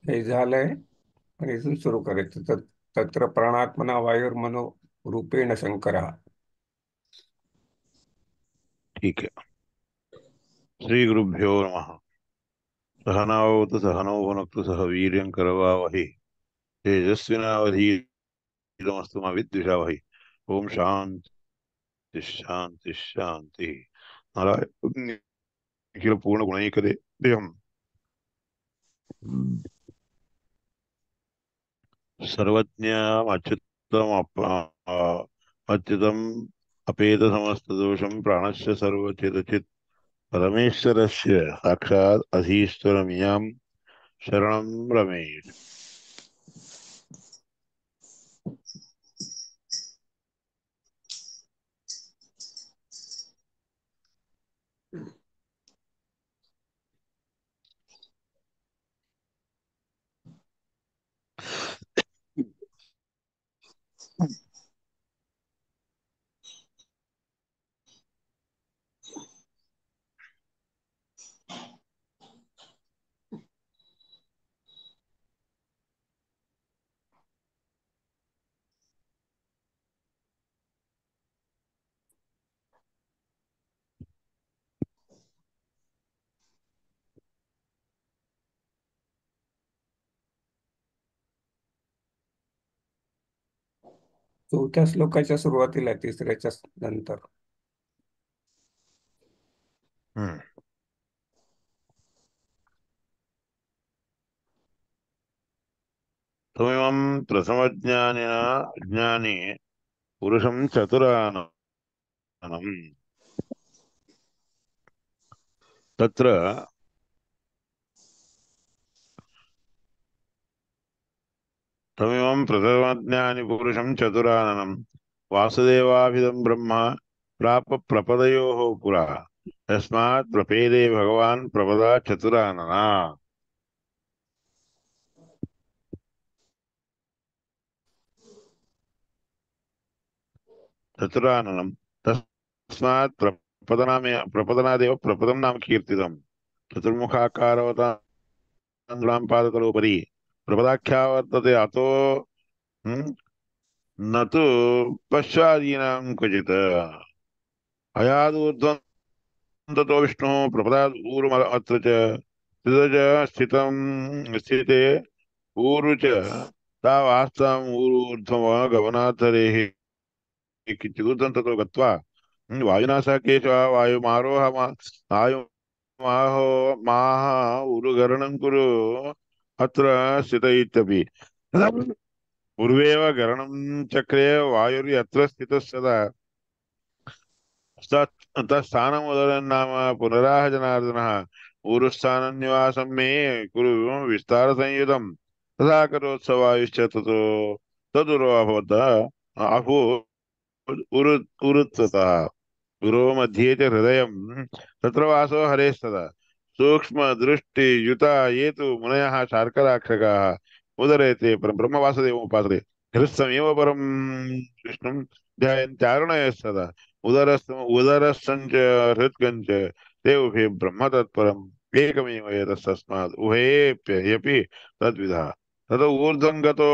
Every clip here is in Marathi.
हे झालंय. आणि इथून सुरू करायचं. तत्र प्राणात्मना वायुर्मनो रूपेण शंकर. ठीक है। श्री गुरुभ्यो नमः। सहनावतु सहनौ भुनक्तु सह वीर्यं करवावहै तेजस्विनावधीतमस्तु मा विद्विषावहै। ओम शांति शांति शांति। नारायण निखिल पूर्ण गुणैकदे देहम् सर्वज्ञम् अच्युतम् अच्युतम् अपेत समस्तदोषं प्राणस्य सर्वचेतचित् परमेश्वरस्य साक्षात् अधीश्वरमियां शरणं रमेश। चौथ्या श्लोकाच्या सुरुवातीला तिसऱ्याच्या नंतर. हम्म। त्वमिमं प्रथमज्ञानिना ज्ञानी पुरुषं चतुराननम् तत्र त्वमिमं प्रथमज्ञानि पुरुषं चतुराननं वासुदेवाभिधं ब्रह्म प्राप प्रपदयोः पुरा यस्मात् प्रपेदे भगवान् प्रपदा चतुरानना। चतुराननं तस्मात् प्रपदनादेव प्रपदं नाम कीर्तितं। चतुर्मुखाकारवतां पादतलोपरि प्रपदाख्या वर्तते अतो न तु पश्चादीनां क्वचित् अयादूर्ध्वं ततो विष्णुः प्रपदाद् ऊर्ध्वमत्र च स्थितः च स्थिते ऊरु च तावास्ताम् ऊर्ध्वमगमनाद्धरेः किञ्चिदूर्ध्वं ततो गत्वा वायुना सह केशव वायुमारोह वायुमाहो माह उरुगरणं कुरु अत्र स्थित इत्यपि पूर्वेव गरणं चक्रे वायुर्यत्र स्थितः सदा तत्स्थानमुदरन्नाम पुनराह जनार्दनः ऊरुस्थाननिवासं मे कुरु विस्तारसंयुतं तथा करोत्सवायुश्च ततो तदुरो अभूत् उरु उरुत्वतः गुरो मध्ये च हृदयं तत्र वासो हरेस्तदा सूक्ष्मदृष्टियुता ये तु मुनयः शार्कराक्षकाः उदरे ते परं ब्रह्मवासुदेवम् उपासते हृत्समेव परं विष्णुं ध्यायन्त्यारुणयः सदा उदरस्सञ्च हृत्कञ्च ते उभे ब्रह्म तत्परम् एकमेव एतस्तस्मात् उभयेऽप्यपि तद्विधः ततो ऊर्ध्वं गतो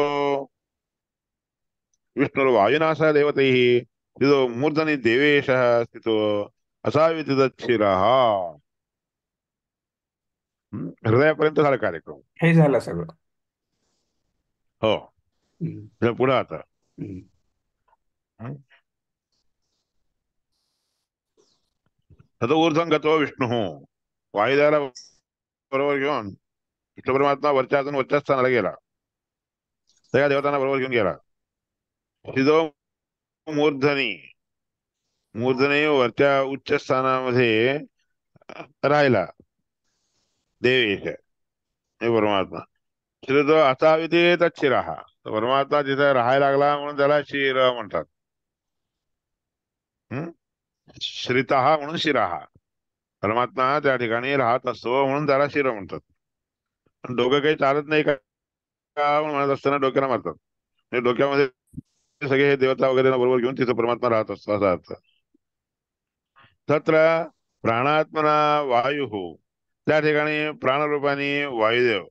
विष्णुर्वायुना सह देवतैः स्थितो मूर्धनि देवेशः स्थितो असाविति तच्छिरः। हृदयापर्यंत झाला कार्यक्रम. हे झालं सगळं. हो. हम्म. पुढे आता हम्म. ततो ऊर्ध्वं गतो विष्णुः वायुदेवाला बरोबर घेऊन विष्णू परमात्मा वरच्या अजून वरच्या स्थानाला गेला. सगळ्या देवतांना बरोबर घेऊन गेला. स्थितो मूर्धनी मूर्धनी वरच्या उच्च स्थानामध्ये राहिला देवेश हे परमात्मा. शिरतो असा विधी तच्छिरः परमात्मा जिथे राहायला लागला म्हणून त्याला शिर म्हणतात. हम्म. श्रितः म्हणून शिराहा परमात्मा त्या ठिकाणी राहत असतो म्हणून त्याला शिर म्हणतात. पण डोकं काही चालत नाही का म्हणून म्हणत असताना डोक्याला मारतात. म्हणजे डोक्यामध्ये सगळे हे देवता वगैरे बरोबर घेऊन तिथं परमात्मा राहत असतो असा अर्थ. तत्र प्राणात्मना वायु त्या ठिकाणी प्राणरूपाने वायुदेव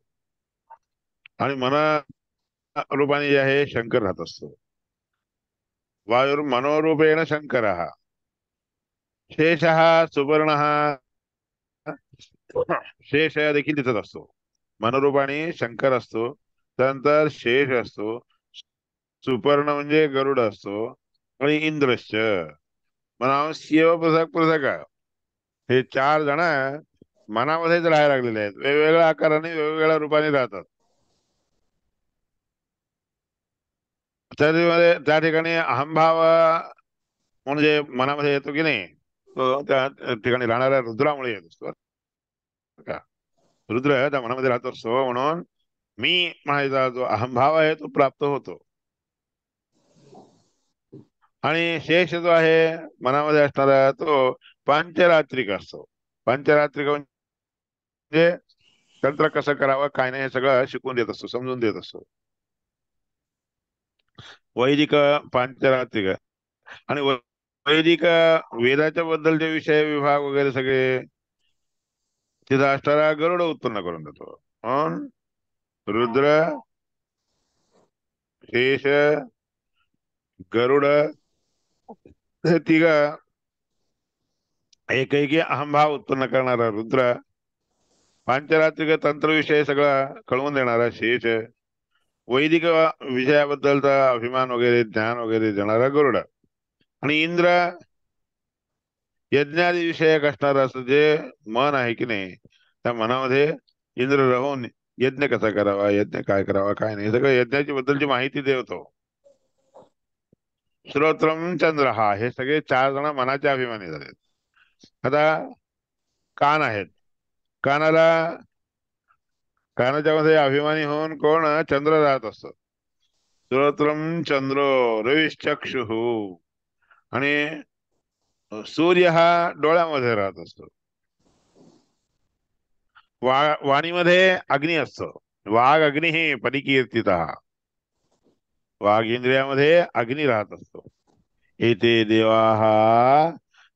आणि रूपाने जे आहे शंकर राहत असतो. वायुर्मनोरूपेण शंकरः, शेषः सुवर्णः, शेष देखील तिथंच असतो. मनोरूपाने शंकर असतो, त्यानंतर शेष असतो, सुपर्ण म्हणजे गरुड असतो, आणि इंद्रश्च म्हणा शिव पृथक पृथक. हे चार जण मनामध्येच राहायला लागलेले आहेत, वेगवेगळ्या आकाराने वेगवेगळ्या रूपाने राहतात. त्या ठिकाणी अहंभाव म्हणजे मनामध्ये येतो की नाही, तो त्या ठिकाणी राहणाऱ्या रुद्रामुळे येत असतो बरं का. रुद्र त्या मनामध्ये राहत असतो, म्हणून मी म्हणायचा जो अहंभाव आहे तो प्राप्त होतो. आणि शेष जो आहे मनामध्ये असणारा तो पांचरात्रिक असतो. पांचरात्रिक म्हणजे तंत्र कसं करावं काय नाही हे सगळं शिकवून देत असतो, समजून देत असतो. वैदिक पांचरात्रिक आणि वैदिक वेदाच्या बद्दलचे विषय विभाग वगैरे सगळे तिथं असणारा गरुड उत्पन्न करून देतो. म्हणून रुद्र, शेष, गरुड हे तिघ एकैकी अहंभाव उत्पन्न करणारा रुद्र, पांचरात्रिक तंत्रविषय सगळा कळवून देणारा शेष, वैदिक विषयाबद्दलचा अभिमान वगैरे ज्ञान वगैरे देणारा गरुड, आणि इंद्र यज्ञादी विषयक असणारा असं जे मन आहे की नाही, त्या मनामध्ये इंद्र राहून यज्ञ कसा करावा, यज्ञ काय करावा काय नाही, सगळं यज्ञाची बद्दलची माहिती देतो. श्रोत्रम चंद्र हा, हे सगळे चार जण मनाचे अभिमानी झाले. आता कान आहेत, कानाला कानाच्या मध्ये अभिमानी होऊन कोण चंद्र राहत असतो. श्रोत्रम चंद्रो रविश्चक्षु, आणि सूर्य हा डोळ्यामध्ये राहत असतो. वाणीमध्ये अग्नी असतो, वाघ अग्नी ही परिकीर्तित, वाघ इंद्रियामध्ये अग्नी राहत असतो. येथे देवाहा,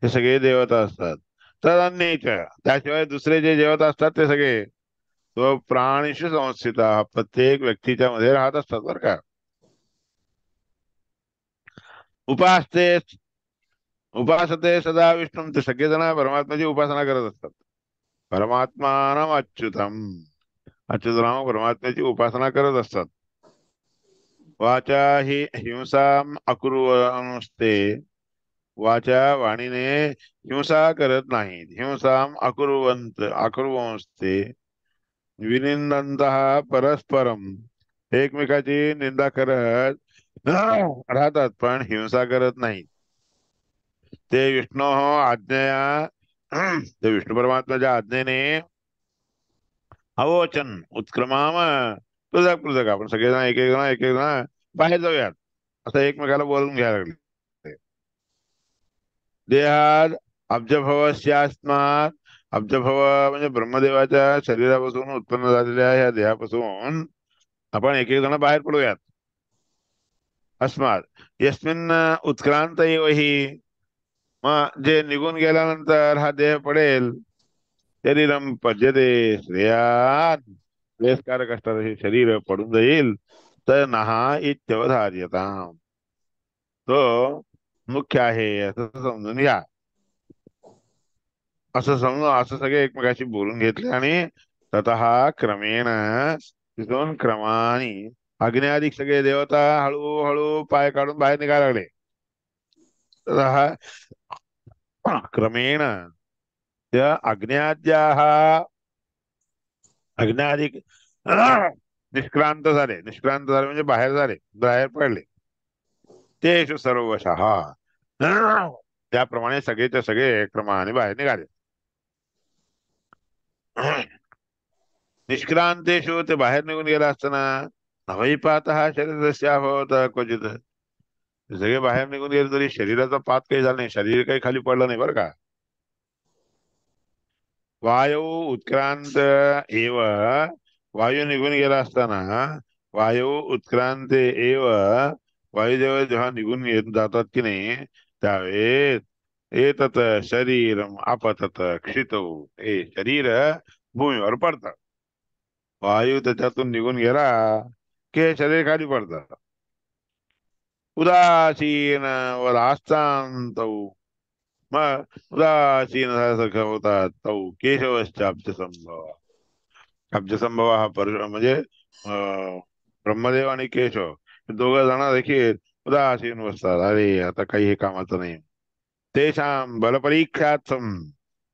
हे सगळे देवता असतात. तर अन्यच्या त्याशिवाय दुसरे जे देवता असतात ते सगळे तो प्राणीशी संस्थित प्रत्येक व्यक्तीच्या मध्ये राहत असतात बरं का. उपासते उपासते सदा विष्णू, ते सगळेजण परमात्म्याची उपासना करत असतात. परमात्मानम अच्युतम, अच्युतराम परमात्म्याची उपासना करत असतात. वाचा ही हिंसा अकुर्वन्स्ते, वाचा वाणीने हिंसा करत नाहीत. हिंसाम अकुर्वंस्ते विनिंदंत परस्परम, एकमेकाची निंदा करत राहतात पण हिंसा करत नाही. ते विष्णू आज्ञया ते विष्णू परमात्म्याच्या आज्ञेने अवोचन उत्क्रमाम पृथक पृथक, आपण सगळेजण एक एक जण बाहेर जाऊयात असं एकमेकाला बोलून घ्यायला लागले. देहात अब्जभवस्यास्मात, अब्जभव म्हणजे ब्रह्मदेवाच्या शरीरापासून उत्पन्न झालेल्या ह्या देहापासून आपण एक एक जण बाहेर पडूयात. अस्मात यस्मिन उत्क्रांत ही, मग जे निघून गेल्यानंतर हा देह पडेल, शरीरम पद्यते श्रेयात, श्रेयस्कारक असणारं हे शरीर पडून जाईल. तर नहा इत्यवधार्यता, तो मुख्य आहे असं समजून घ्या. असं समजून असं सगळे एकमेकाशी बोलून घेतले, आणि ततः क्रमेण तिथून क्रमाने अग्नी सगळे देवता हळूहळू पाय काढून बाहेर निघायला लागले. ततः क्रमेण त्या अग्न्याद्याः, अग्न्यादिक निष्क्रांत झाले म्हणजे बाहेर झाले, बाहेर पडले. तेषु सर्वशः, त्याप्रमाणे सगळेच्या सगळे क्रमाने बाहेर निघाले. निष्क्रांतेषु, ते बाहेर निघून गेला असताना नवैपातः शरीरस्य अभवत् क्वचित, ते सगळे बाहेर निघून गेले तरी शरीराचा पात काही झाला नाही, शरीर काही खाली पडलं नाही बरं का. वायू उत्क्रांत एव, वायू निघून गेला असताना वायू उत्क्रांत एव, वायुदेव जेव्हा निघून येत जातात की नाही त्यावेळेस एतत शरीरम आपतत क्षितौ, हे शरीर भूमीवर पडतात. वायू त्याच्यातून निघून गेला की हे शरीर खाली पडतं. उदासीन व रास्तांत मग उदासीन झाल्यासारखं होतात तौ केशवश्चाब्ज संभव. अब्जसंभव हा म्हणजे ब्रह्मदेव आणि केशव हे दोघं जण देखील उदासीन बसतात. अरे आता काही हे कामाचं नाही. तेषां बलपरीक्षार्थम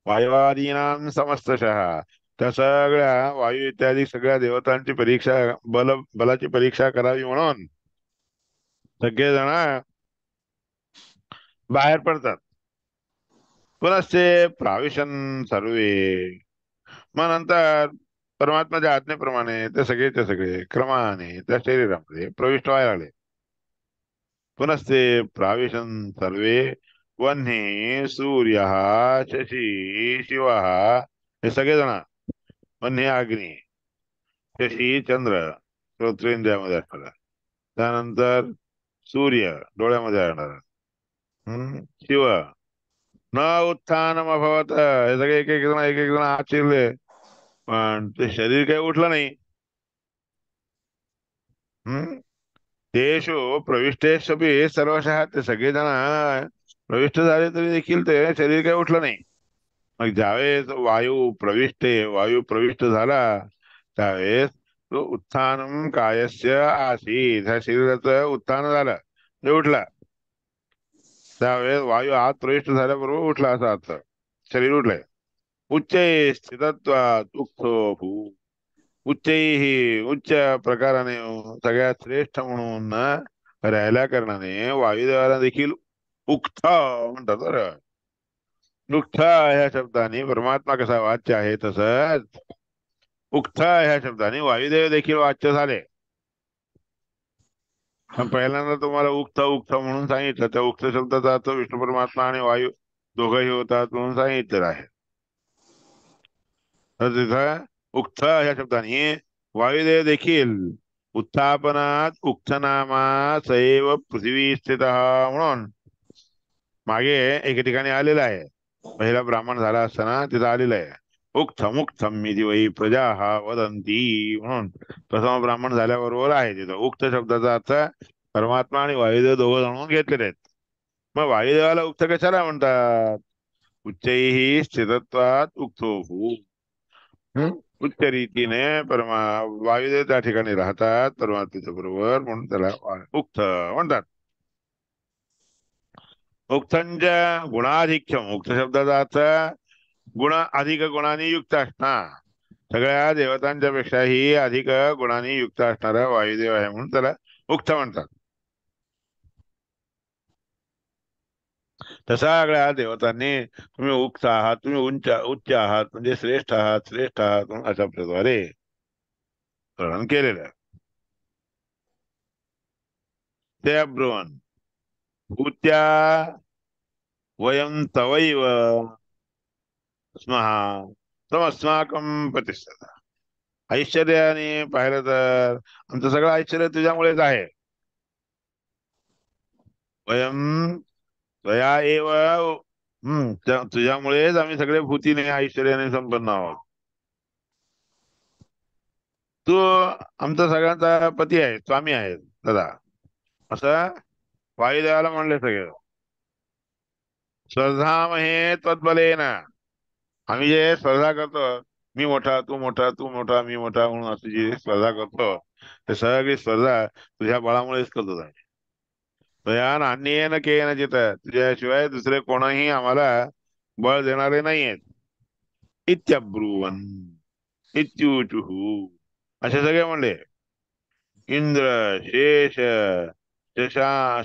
वायुवादीनां समस्तशः. त्या सगळ्या वायू इत्यादी सगळ्या देवतांची परीक्षा बलाची परीक्षा करावी म्हणून सगळेजण बाहेर पडतात. पुनश्चे प्राविशन सर्वे. मग नंतर परमात्माच्या आज्ञेप्रमाणे ते सगळे क्रमाने त्या शरीरामध्ये प्रविष्ट व्हायला लागले. पुनस्ते प्राविशन सर्वे वह्नी सूर्य शशी शिव हे सगळेजण. वह्नी अग्नी, शशी चंद्र श्रोत्रेंद्रियामध्ये असणारा, त्यानंतर सूर्य डोळ्यामध्ये असणारा, शिव न उत्थानम अभवत हे सगळे एक एक जण आत शिरले पण ते शरीर काही उठलं नाही. हम्म तेषु प्रविष्टेष्वपि सर्वशः ते सगळेजण प्रविष्ट झाले तरी देखील ते शरीर काही उठलं नाही. मग ज्यावेळेस वायू प्रविष्ट झाला त्यावेळेस तो उत्थानम कायस्य आसीत ह्या शरीराचं उत्थान झालं, ते उठला. त्यावेळेस वायू आत प्रविष्ट झाल्याबरोबर उठला असा अर्थ. शरीर उठलंय. उच्च स्थितत्वात उक्तो भू. उच्च प्रकाराने सगळ्यात श्रेष्ठ म्हणून राहिल्या कारणाने वायुदेवाला देखील उक्थ म्हणतात बरं. उक्थ ह्या शब्दाने परमात्मा कसा वाच्य आहे तसंच उक्थ ह्या शब्दाने वायुदेव देखील वाच्य झाले. पण पहिल्यांदा तुम्हाला उक्थ उक्थ म्हणून सांगितलं. त्या उक्थ शब्दाचा अर्थ विष्णू परमात्मा आणि वायू दोघंही होतात म्हणून सांगितलेलं आहे. तर तिथं उक्थ ह्या शब्दाने वायुदेव देखील उत्थापनात उक्थनामा सैव पृथ्वी स्थित म्हणून मागे एके ठिकाणी आलेलं आहे. पहिला ब्राह्मण झाला असताना तिथं आलेलं आहे. उक्थमुक्थम मिति वै प्रजा वदंती म्हणून प्रथम ब्राह्मण झाल्याबरोबर आहे तिथं. उक्त शब्दाचा अर्थ परमात्मा आणि वायुदेव दोघं जाणून घेतलेले आहेत. मग वायुदेवाला उक्त कशाला म्हणतात? उच्चैः स्थितत्वात उक्तो भू. उच्च रीतीने वायुदेव त्या ठिकाणी राहतात परमात्मेच्या बरोबर म्हणून त्याला उक्त म्हणतात. उक्तंच गुणाधिक्यम. उक्त शब्दाचा अर्थ गुण अधिक गुणांनी युक्त असणार. सगळ्या देवतांच्या पेक्षाही अधिक गुणांनी युक्त असणारा वायुदेव आहे म्हणून त्याला उक्त म्हणतात. तसा सगळ्या देवतांनी तुम्ही उक्त आहात, तुम्ही उच्च आहात म्हणजे श्रेष्ठ आहात म्हणून अशा प्रकारे वर्णन केलेलं आहे. ते ब्रुवन् भूत्या वयं तवैव स्मः तमस्माकं प्रतिष्ठता. ऐश्वर्याने पाहिलं तर आमचं सगळं ऐश्वर्य तुझ्यामुळेच आहे. वयं त्वया एव तुझ्यामुळेच आम्ही सगळे भूतीने ऐश्वर्याने संपन्न आहोत. तू आमचा सगळ्यांचा पती आहे, स्वामी आहे दादा असं वायुदेवाला म्हणले सगळे. स्पर्धामहे त्वद्बलेन. आम्ही जे स्पर्धा करतो, मी मोठा तू मोठा तू मोठा मी मोठा म्हणून अशी जी स्पर्धा करतो ते सगळी स्पर्धा तुझ्या बळामुळेच करतो आहे. तुझ्या अन्येन केनचित तुझ्याशिवाय दुसरे कोणीही आम्हाला बळ देणारे नाहीयेत. इत्यब्रुवन् इत्युचुः असे सगळे म्हणले. इंद्र शेष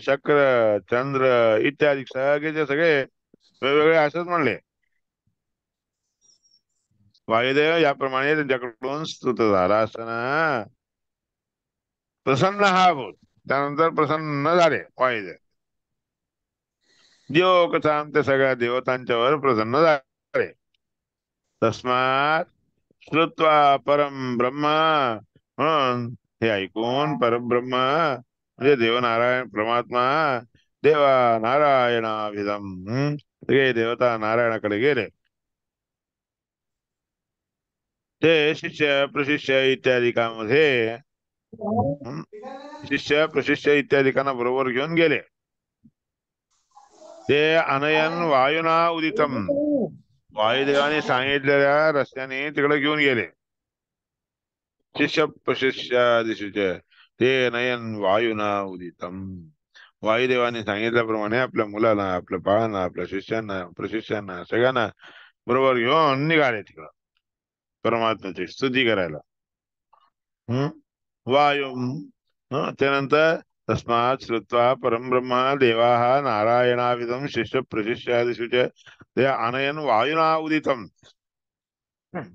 शक्र चंद्र इत्यादी सगळेचे सगळे वेगवेगळे असंच म्हणले. वायुदेव याप्रमाणे त्यांच्याकडून स्तुत झाला असताना प्रसन्न हा भूत. त्यानंतर प्रसन्न झाले वायुदेव. देव कथा ते सगळ्या देवतांच्यावर प्रसन्न झाले. तस्मात श्रुत्वा परम ब्रह्म म्हणून हे ऐकून परब्रह्म म्हणजे देवनारायण परमात्मा देवा नारायणाभिधम सगळे देवता नारायणाकडे गेले. ते शिष्य प्रशिष्य इत्यादिकांमध्ये हं, शिष्य प्रशिष्य इत्यादिकांना बरोबर घेऊन गेले. ते अनयन वायुना उदितम, वायुदेवाने सांगितलेल्या रस्त्याने तिकडे घेऊन गेले. शिष्य प्रशिष्यादिशुच ते नयन वायुना उदितम, वायुदेवाने सांगितल्याप्रमाणे आपल्या मुलाला, आपल्या बाळांना, आपल्या शिष्यांना प्रशिष्यांना सगळ्यांना बरोबर घेऊन निघाले तिकडं परमात्म्याची स्तुती करायला. हम्म वायुम त्यानंतर तस्मात् श्रुत्वा परम ब्रह्म देवाः नारायणाविदं शिष्य प्रशिष्यादिषु च ते अनयन वायुना उदितम,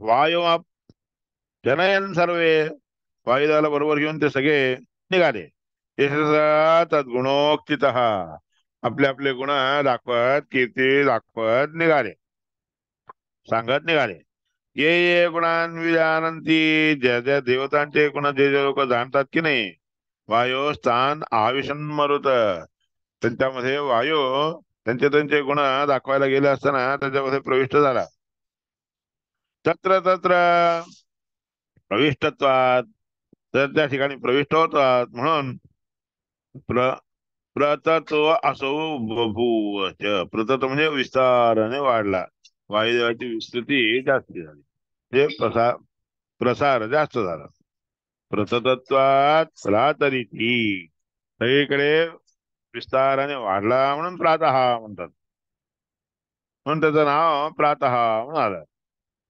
वायु जनयन सर्वे, वायुदाला बरोबर घेऊन ते सगळे निघाले. यशसा तद्गुणोक्तितः, आपले आपले गुण दाखवत कीर्ती दाखवत निघाले, सांगत निघाले. ये ये गुणान विजानंती, ज्या ज्या देवतांचे गुण जे जे लोक जाणतात की नाही, वायो स्थान आविशन मरुत, त्यांच्यामध्ये वायू त्यांचे त्यांचे गुण दाखवायला गेले असताना त्याच्यामध्ये प्रविष्ट झाला. तत्र तत्र प्रविष्टत्वात, तर त्या ठिकाणी प्रविष्ट होतात म्हणून प्र प्रतत्व असो बभूव प्रतत्व म्हणजे विस्ताराने वाढला, वायुदेवाची विस्तृती जास्त झाली, हे प्रसार जास्त झाला. प्रततत्वात प्रातरिती, सगळीकडे विस्ताराने वाढला म्हणून प्रातः म्हणतात, म्हणून त्याचं नाव प्रातः म्हणून आलं.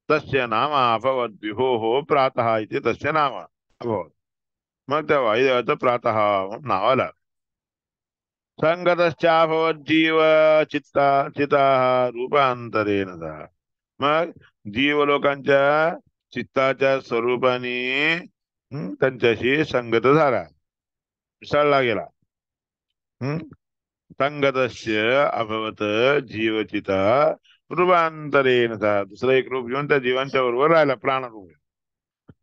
तस्य नाम अभवत विभोः प्रातः इथे तस्य नाम अभवत, मग त्या वायुदेवाचं प्रातः म्हणून नाव आलं. संगतश्चाभवत जीव चित्ता चिता रूपांतरेण, मग जीव लोकांच्या चित्ताच्या स्वरूपाने त्यांच्याशी संगत झाला, मिसळला गेला. हम्म संगतस्य अभवत जीवचिता रूपांतरेण, दुसरं एक रूप घेऊन त्या जीवांच्या बरोबर राहिला, प्राण रूप.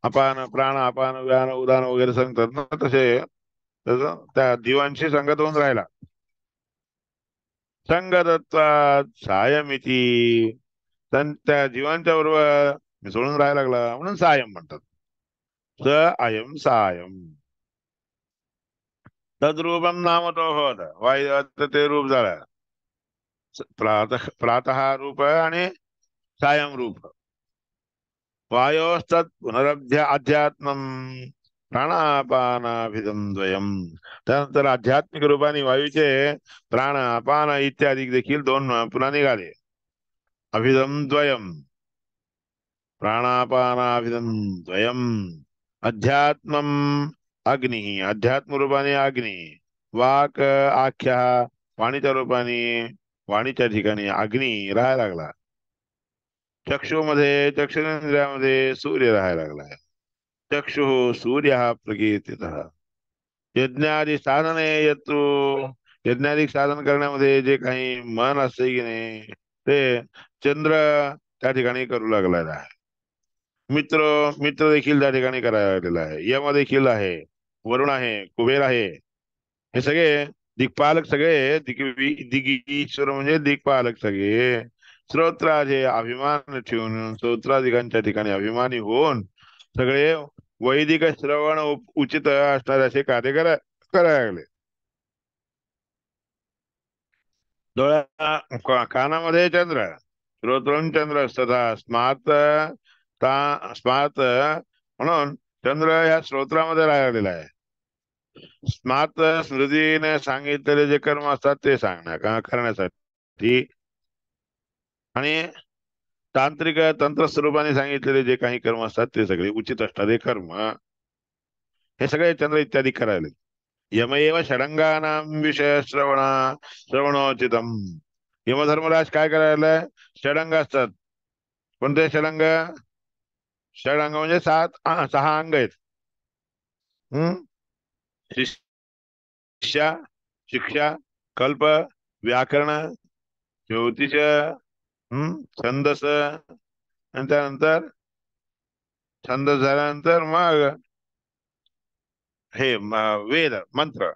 अपान प्राण अपान व्यान उदान वगैरे सांगतात ना, तसे तसं त्या जीवांशी संगत होऊन राहिला. संगतत्वात सायमिती, त्या जीवांच्या बरोबर मिसळून राहायला लागला म्हणून सायम म्हणतात. स अयम सायम, तद्रूपम नाम तो होत, वायुदेवाचं ते रूप झालं. प्रातः प्रातः रूप आणि सायम रूप. वायोस्तत् पुनरभ्य अध्यात्मम प्राणापानाभिधम द्वयम, त्यानंतर आध्यात्मिक रूपाने वायूचे प्राण अपान इत्यादी देखील दोन पुन्हा निघाले. अभिधम द्वयम, प्राणापानाभिधम द्वयम. अध्यात्मम अग्नि, अध्यात्म रूपाने अग्नि. वाक आख्या, वाणीच्या रूपाने वाणीच्या ठिकाणी अग्नी राहायला लागला. चक्षुमध्ये चक्षुरेंद्रियामध्ये सूर्य राहायला लागला. चक्षु सूर्य प्रकीर्तित. यज्ञादी साधने यत्तु, यज्ञाधिक साधन करण्यामध्ये जे काही मन असते की नाही, ते चंद्र त्या ठिकाणी करू लागलेला आहे. मित्र मित्र देखील त्या ठिकाणी करायला लागलेला आहे. यम देखील आहे, वरुण आहे, कुबेर आहे, हे सगळे दिक्पालक, सगळे दिगीश्वर म्हणजे दिक्पालक सगळे श्रोत्राचे अभिमान ठेवून, श्रोत्राधिकांच्या ठिकाणी अभिमानी होऊन सगळे वैदिक श्रवण उचित असणारे असे कार्य करायला लागले. कानामध्ये चंद्र, श्रोत्रम चंद्र तथा स्मार्त म्हणून चंद्र ह्या श्रोत्रामध्ये राहिलेला आहे. स्मार्त स्मृतीने सांगितलेले जे कर्म असतात ते करण्यासाठी, आणि तांत्रिक तंत्र स्वरूपाने सांगितलेले जे काही कर्म असतात ते सगळे उचित असणारे कर्म, हे सगळे चंद्र इत्यादी करायला. यमएव षडंगानाम विषय श्रवणोचितम, यमधर्मराज काय करायला, षडंग असतात. कोणते षडंग? षडंग म्हणजे सहा अंग आहेत. हम्म शिष्या, शिक्षा, कल्प, व्याकरण, ज्योतिष, छंदस, आणि त्यानंतर छंदस झाल्यानंतर मग हे वेद मंत्र,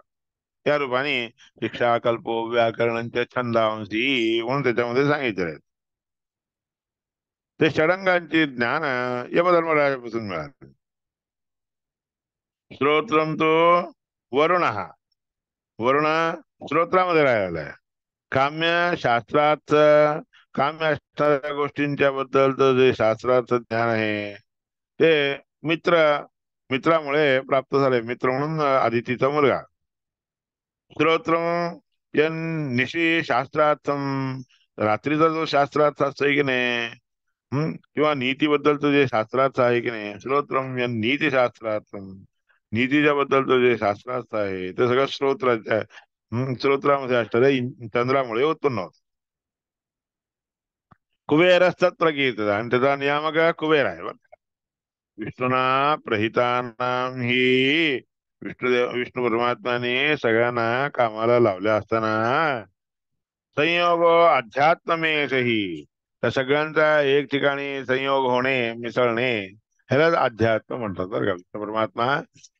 त्या रूपाने शिक्षा कल्पो व्याकरणच्या छंदांशी म्हणून त्याच्यामध्ये सांगितले. ते षडंगांचे ज्ञान यमधर्मराजापासून मिळाले. श्रोत्रम तो वरुण हा, वरुण श्रोत्रामध्ये राहिलेला आहे. काम्य शास्त्रार्थ, काम्य असणाऱ्या गोष्टींच्या बद्दलचं जे शास्त्राचं ज्ञान आहे ते मित्र, मित्रामुळे प्राप्त झाले. मित्र म्हणून आदितीचा मुलगा. श्रोत्रम यन निशी शास्त्रार्थम, रात्रीचा जो शास्त्रार्थ असतोय की नाही, किंवा नीतीबद्दलचं जे शास्त्रार्थ आहे की नाही, श्रोत्रम यन नीती शास्त्रार्थम, नीतीच्या बद्दलचं जे शास्त्रार्थ आहे ते सगळं श्रोत्राच्या श्रोत्रामध्ये असणाऱ्या चंद्रामुळे उत्पन्न होत. कुबेर असतात प्रकीर्त, आणि त्याचा नियामक कुबेर आहे बरं. विष्णुना प्रहितानाम ही, विष्णू परमात्म्याने सगळ्यांना कामाला लावल्या असताना संयोग अध्यात्मेशही, त्या सगळ्यांचा एक ठिकाणी संयोग होणे, मिसळणे, ह्यालाच अध्यात्म म्हणतात बरं का. विष्णू परमात्मा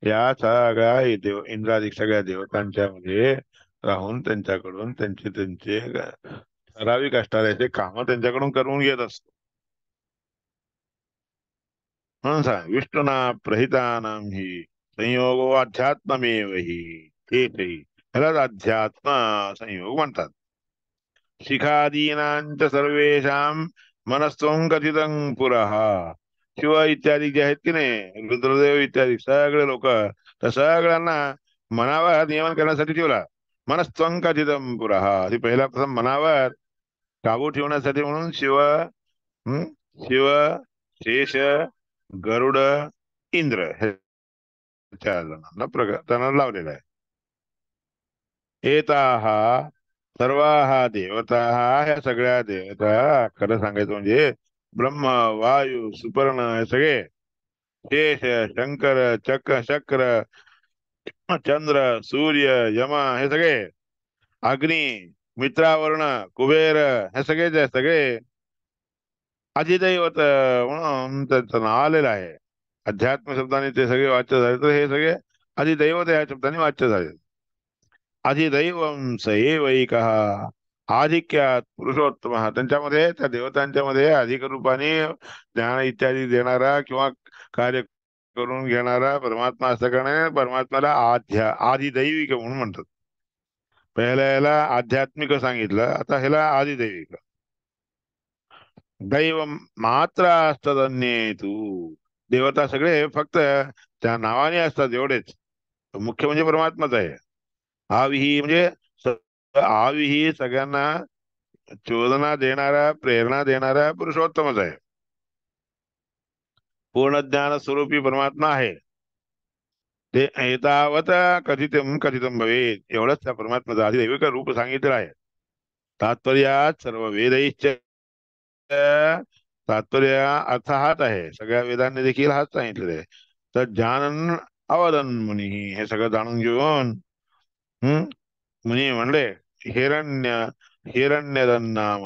या सगळ्या इंद्रादिक सगळ्या देवतांच्या मध्ये राहून त्यांच्याकडून त्यांचे त्यांचे ठराविक असणाऱ्याचे काम त्यांच्याकडून करून घेत असतो. म्हणून सांग विष्णुना प्रहितानाम ही संयोगो अध्यात्ममेव ही, हेही ह्यालाच अध्यात्म संयोग म्हणतात. शिखादीनांच सर्वेषां मनस्त्वं कथितं पुरः, शिव इत्यादी जे आहेत की नाही, रुद्रदेव इत्यादी सगळे लोक, त्या सगळ्यांना मनावर नियमन करण्यासाठी ठेवला. मनस्त्वं कथितं पुरः, ती पहिला प्रथम मनावर काबू ठेवण्यासाठी म्हणून शिव, शिव, शेष, गरुड, इंद्र हे चार जणांना त्यांना लावलेला आहे. एताहा सर्वाहा देवता, ह्या सगळ्या देवता खरं सांगायचं म्हणजे ब्रह्म, वायू, सुपर्ण हे सगळे, शेष, शंकर, चक्र, चंद्र, सूर्य, यम हे सगळे, अग्नी, मित्रावर्ण, कुबेर हे सगळे जे सगळे अधिदैवत म्हणून त्यांचं नाव आलेलं आहे. अध्यात्म शब्दाने ते सगळे वाच्य झाले, तर हे सगळे अधिदैवत या शब्दाने वाच्य झाले. अधिदैवम स एवैकः, आधिक्यात पुरुषोत्तम, त्यांच्यामध्ये त्या देवतांच्या मध्ये अधिक रूपाने ज्ञान इत्यादी देणारा किंवा कार्य करून घेणारा परमात्मा असल्याकारणे परमात्म्याला आदिदैविक म्हणून म्हणतात. पहिल्या याला आध्यात्मिक सांगितलं, आता ह्याला आदिदैविक. दैव मात्र असतात अन्ये तू, देवता सगळे फक्त त्या नावाने असतात एवढेच. मुख्य म्हणजे परमात्माच आहे. आविही म्हणजे आविही सगळ्यांना चोदना देणारा, प्रेरणा देणारा पुरुषोत्तमच आहे. पूर्ण ज्ञान स्वरूपी परमात्मा आहे. ते एतावत कथितम भवेत, एवढंच त्या परमात्म्याचं आदिदैविक रूप सांगितलं आहे. तात्पर्यात सर्व वेदैश्च, तात्पर्य अर्थ हाच आहे, सगळ्या वेदांनी देखील हाच सांगितलेला आहे. तर जानन अवदन मुनी, हे सगळं जाणून घेऊन मुनी म्हणले हिरण्य, हिरण्यदन नाम,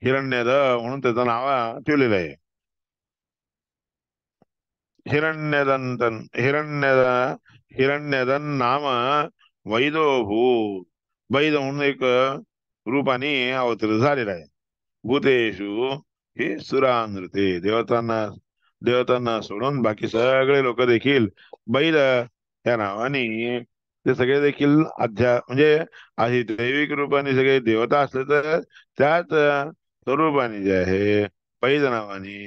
हिरण्यद म्हणून त्याचं नाव ठेवलेलं आहे. हिरण्यदंतन, हिरण्यदन नाम वैदो भूत, वैद म्हणून एक रूपाने अवतरित झालेला आहे. भूतेषु हे सुरानृते, देवतांना सोडून बाकी सगळे लोक देखील बैल या नावाने, ते सगळे देखील म्हणजे आधी दैविक रूपाने सगळे देवता असले तर त्याच स्वरूपाने जे आहे पैद नावाने,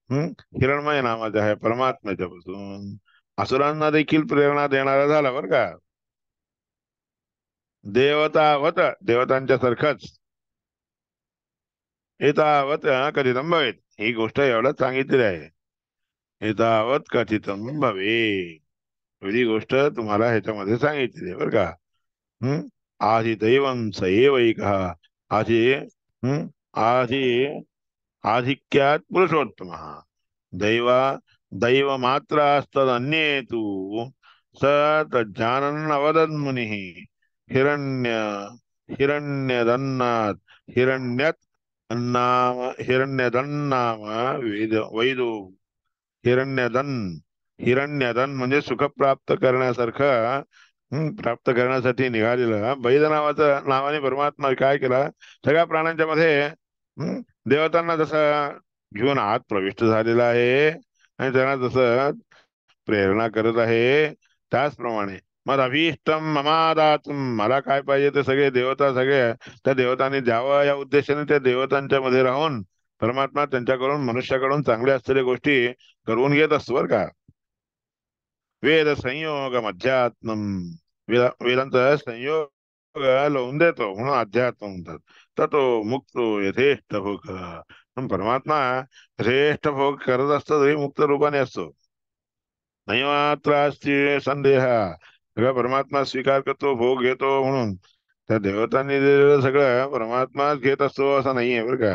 हिरणमय नावाचे आहे परमात्म्याच्या पासून असुरांना देखील प्रेरणा देणारा झाला बर का. देवतावत, देवतांच्या सारखंच. एतावत कथितम भवेत, ही गोष्ट एवढंच सांगितलेली आहे. एतावत कथितम भवे, एवढी गोष्ट तुम्हाला ह्याच्यामध्ये सांगितली आहे बर का. आधी दैवम स एवैकः, आधी आधी आधिक्यात पुरुषोत्तम, दैव मात्र असतद अन्ये तू, स तज्जानन अवदन् मुनिः, हिरण्य, हिरण्यदन्नात्, हिरण्यत नाम, हिरण्यदन्नाम वैदो, हिरण्यदन, हिरण्यदन म्हणजे सुख प्राप्त करण्यासारखं, प्राप्त करण्यासाठी निघालेलं वैद नावाने परमात्मा काय केला, सगळ्या प्राण्यांच्या मध्ये देवतांना जसं घेऊन आत प्रविष्ट झालेला आहे आणि त्यांना जसं प्रेरणा करत आहे त्याचप्रमाणे मग अभीष्टम ममादातुम, मला काय पाहिजे ते सगळे देवता सगळे त्या देवतांनी द्यावं या उद्देशाने त्या देवतांच्या मध्ये राहून परमात्मा त्यांच्याकडून मनुष्याकडून चांगल्या असलेल्या गोष्टी करून घेत असतो बरं का. वेद संयोग अध्यात्मम, वेदांचा संयोग लावून देतो म्हणून अध्यात्म म्हणतात. तर तो मुक्तो यथेष्ट भोग, पण परमात्मा श्रेष्ठ भोग करत असतो तरी मुक्त रूपाने असतो. नाही मात्र असते संदेह, सगळा परमात्मा स्वीकार करतो भोग घेतो म्हणून त्या देवतांनी दिलेलं सगळं परमात्माच घेत असतो असं नाहीये बरं का.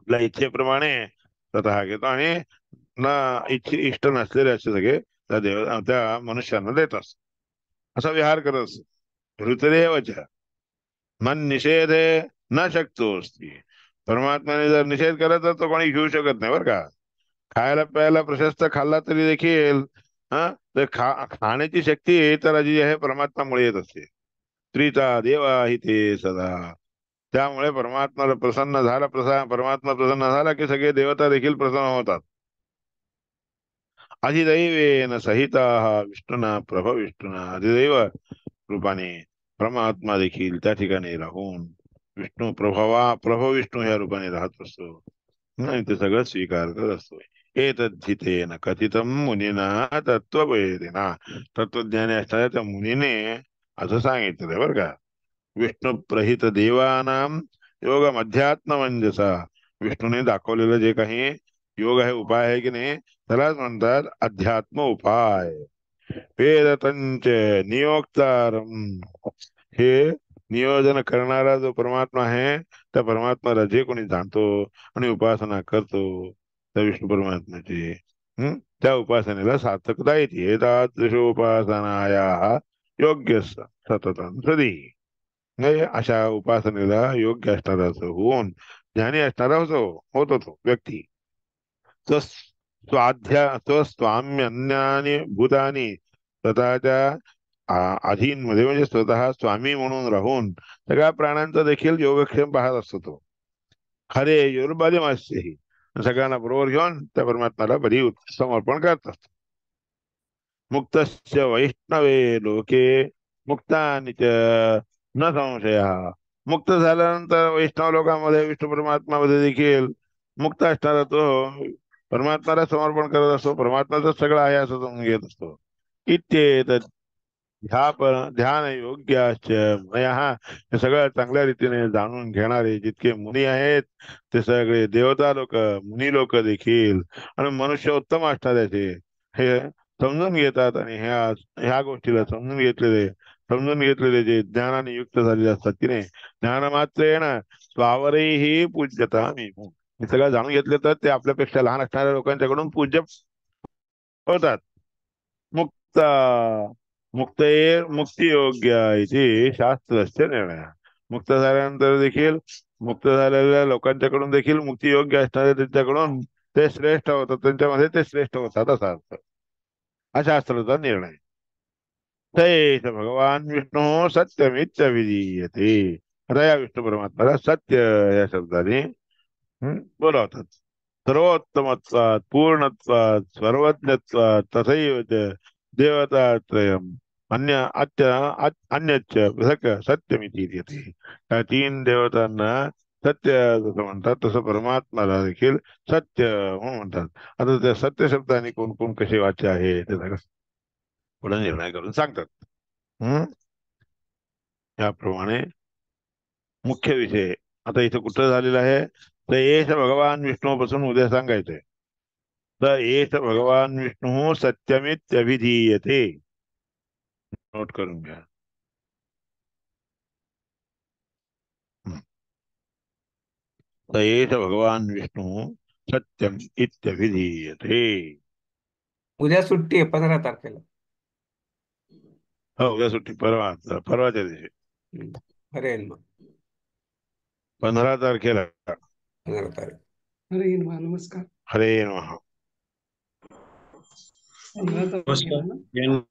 आपल्या इच्छेप्रमाणे स्वतः घेतो आणि ना इष्ट नसलेले असे सगळे त्या मनुष्यांना देत असतो. असा विहार करत असतो. ऋतरेवच मन निषेधे न शकतो असती, परमात्म्याने जर निषेध केला तर तो कोणी घेऊ शकत नाही बरं का. खायला प्यायला प्रशस्त खाल्ला तरी देखील हा तर खाण्याची शक्ती तर जी आहे परमात्मामुळे येत असते. त्रिता देवा हि ते सदा, त्यामुळे परमात्मा प्रसन्न झाला, परमात्मा प्रसन्न झाला की सगळे देवता देखील प्रसन्न होतात. अधिदैवेन सहिता विष्णुना प्रभ, विष्णुना अधिदैव रूपाने परमात्मा देखील त्या ठिकाणी राहून विष्णू प्रभव विष्णू ह्या रूपाने राहत असतो आणि ते सगळं स्वीकार करत असतो. एतद्धितेन कथितम मुनीना तत्ववेदिना, तत्वज्ञानी असणाऱ्या त्या मुनीने असं सांगितलं बरं का. विष्णू प्रहित देवानाम योग अध्यात्म मंजसा, विष्णूने दाखवलेलं जे काही योग आहे उपाय आहे की नाही त्यालाच म्हणतात अध्यात्म उपाय. वेदतंच नियोक्तारम, हे नियोजन करणारा जो परमात्मा आहे त्या परमात्म्याला जे कोणी जाणतो आणि उपासना करतो त्या विष्णू परमात्म्याची त्या उपासनेला सार्थकता येते. एतादृशोपासनाया योग्य सततं सदी, म्हणजे अशा उपासनेला योग्य असणारा असं होऊन ज्ञानी असणारा होतो तो व्यक्ती. स्वस्वाम्य अन्यानी भूतानी, स्वतःच्या अधीन मध्ये म्हणजे स्वतः स्वामी म्हणून राहून सगळ्या प्राण्यांचा देखील योगक्षेम पाहत असतो तो. खरे युर्बली मास्यही, सगळ्यांना बरोबर घेऊन त्या परमात्म्याला बरी समर्पण करत असतो. मुक्तस्य वैष्णवे लोके मुक्तानि च न संशय, मुक्त झाल्यानंतर वैष्णव लोकांमध्ये विष्णू परमात्मामध्ये देखील मुक्त असणारा तो परमात्म्याला समर्पण करत असतो, परमात्माच सगळं आहे असं समजून घेत असतो. इत्येत ध्यान योग्याश्च मुनयः, हे सगळं चांगल्या रीतीने जाणून घेणारे जितके मुनी आहेत ते सगळे देवता लोक मुनी लोक देखील आणि मनुष्य उत्तम असणाऱ्याचे हे समजून घेतात आणि ह्या ह्या गोष्टीला समजून घेतलेले जे ज्ञानाने युक्त झालेले असतात की नाही, ज्ञानमात्रेण स्वावरही पूज्यता मी, हे सगळं जाणून घेतले तर ते आपल्यापेक्षा लहान असणाऱ्या लोकांच्याकडून पूज्य होतात. मुक्त मुक्तियोग्य इति शास्त्रस्य निर्णय, मुक्त झाल्यानंतर देखील मुक्त झालेल्या लोकांच्याकडून देखील मुक्तियोग्य असणारे त्यांच्याकडून ते श्रेष्ठ होतात, त्यांच्यामध्ये ते श्रेष्ठ होतात असा अर्थ हा शास्त्राचा निर्णय. तैष भगवान विष्णू सत्यमित्य विधीयते, आता या विष्णू परमात्म्याला सत्य या शब्दाने बोलावतात. सर्वोत्तमत्वात् पूर्णत्वात् सर्वज्ञत्वात् तथैव च देवतात्रयम् अन्यच्च पृथक् सत्यमिति इति, या तीन देवतांना सत्य जसं म्हणतात तसं परमात्म्याला देखील सत्य म्हणून म्हणतात. आता त्या सत्य शब्दाने कोण कोण कसे वाच्य आहे ते सगळं पुढे निर्णय करून सांगतात. हम्म याप्रमाणे मुख्य विषय आता इथे कुठं झालेला आहे तर एष भगवान विष्णूपासून उद्या सांगायचंय. तर एष भगवान विष्णू सत्यमित्यभिधीयते, नोट करून घ्या. हम्म. तर एष भगवान विष्णू सत्यम इत्यभिधीयते. उद्या सुट्टी आहे 15 तारखेला. हो उद्या सुट्टी, परवाच्या दिवशी अरे मग 15 तारखेला. 15 तारीख. हरे नमस्कार. हरे नमः. 15 तारखेला ना. नमस्कार.